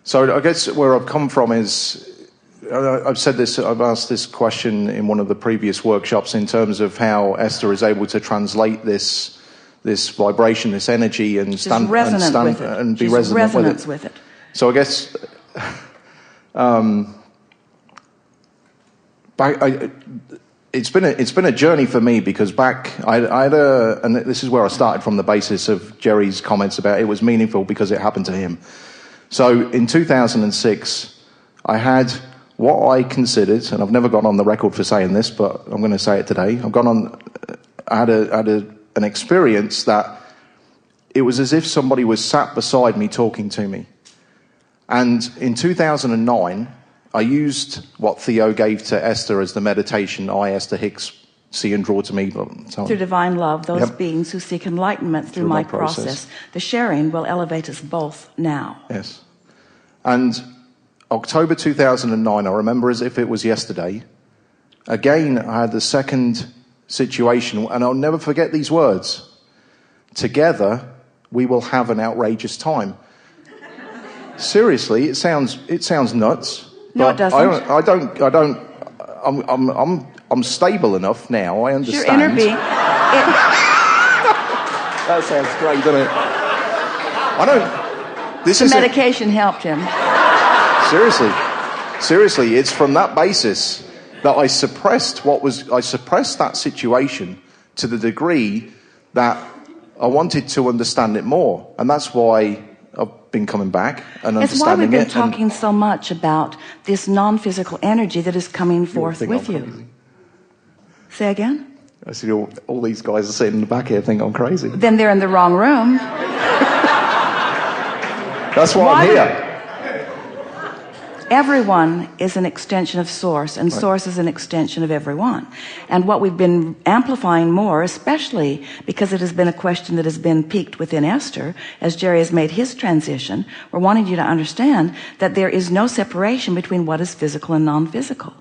So I guess where I've come from is, I've asked this question in one of the previous workshops in terms of how Esther is able to translate this vibration, this energy, and be resonant with it. So I guess it's been a journey for me, because back I had and this is where I started from the basis of Jerry's comments about it was meaningful because it happened to him. So in 2006, I had what I considered, and I've never gone on the record for saying this, but I'm going to say it today. I had an experience that it was as if somebody was sat beside me talking to me. And in 2009, I used what Theo gave to Esther as the meditation, I, Esther Hicks, see and draw to me. Through divine love, those beings who seek enlightenment through my process. The sharing will elevate us both now. Yes. And October 2009, I remember as if it was yesterday. Again, I had the second situation, and I'll never forget these words. Together, we will have an outrageous time. Seriously, it sounds nuts. No, it doesn't. I'm stable enough now. I understand. Your inner being. That sounds great, doesn't it? I don't. This is medication helped him. Seriously, it's from that basis that I suppressed that situation to the degree that I wanted to understand it more, and that's why I've been coming back and understanding it. It's why we've been talking so much about this non-physical energy that is coming forth with you. Say again? I see all these guys are sitting in the back here think I'm crazy. Then they're in the wrong room. That's why I'm here. Everyone is an extension of Source, and Source is an extension of everyone. And what we've been amplifying more, especially because it has been a question that has been piqued within Esther, as Jerry has made his transition, we're wanting you to understand that there is no separation between what is physical and non-physical.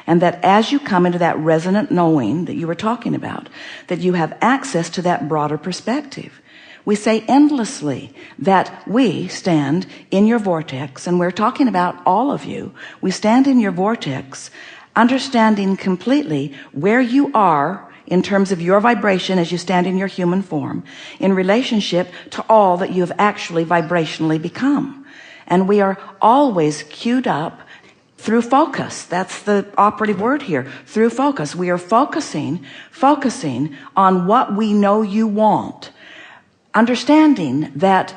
And that as you come into that resonant knowing that you were talking about, that you have access to that broader perspective. We say endlessly that we stand in your vortex, and we're talking about all of you. We stand in your vortex, understanding completely where you are in terms of your vibration as you stand in your human form, in relationship to all that you have actually vibrationally become. And we are always queued up through focus. That's the operative word here. Through focus. We are focusing on what we know you want. Understanding that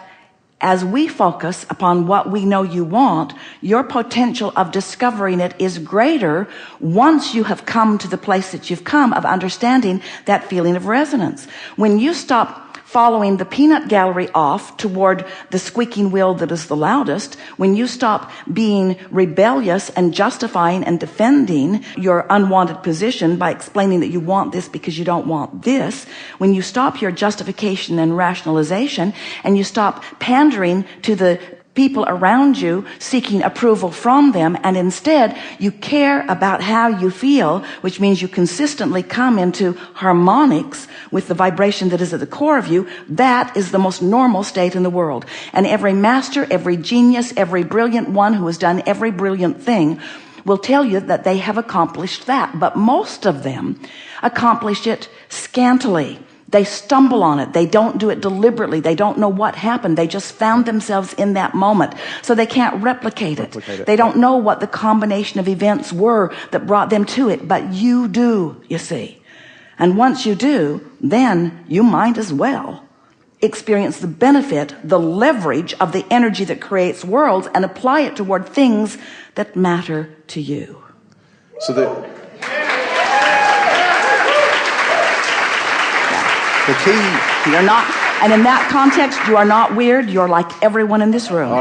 as we focus upon what we know you want, your potential of discovering it is greater once you have come to the place that you've come of understanding that feeling of resonance. When you stop following the peanut gallery off toward the squeaking wheel that is the loudest, when you stop being rebellious and justifying and defending your unwanted position by explaining that you want this because you don't want this, when you stop your justification and rationalization and you stop pandering to the people around you, seeking approval from them, and instead you care about how you feel, which means you consistently come into harmonics with the vibration that is at the core of you, that is the most normal state in the world. And every master, every genius, every brilliant one who has done every brilliant thing will tell you that they have accomplished that. But most of them accomplish it scantily. They stumble on it. They don't do it deliberately. They don't know what happened. They just found themselves in that moment. So they can't replicate it. They don't know what the combination of events were that brought them to it. But you do, you see. And once you do, then you might as well experience the benefit, the leverage of the energy that creates worlds and apply it toward things that matter to you. So the key, you're not, and in that context, you are not weird. You're like everyone in this room. I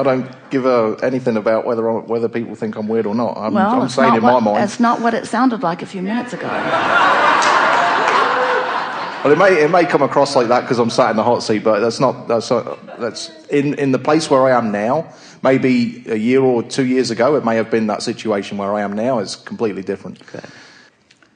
don't give anything about whether people think I'm weird or not. I'm saying in my mind. That's not what it sounded like a few minutes ago. Well, it may come across like that because I'm sat in the hot seat, but that's in the place where I am now. Maybe a year or 2 years ago, it may have been that situation where I am now. It's completely different. Good.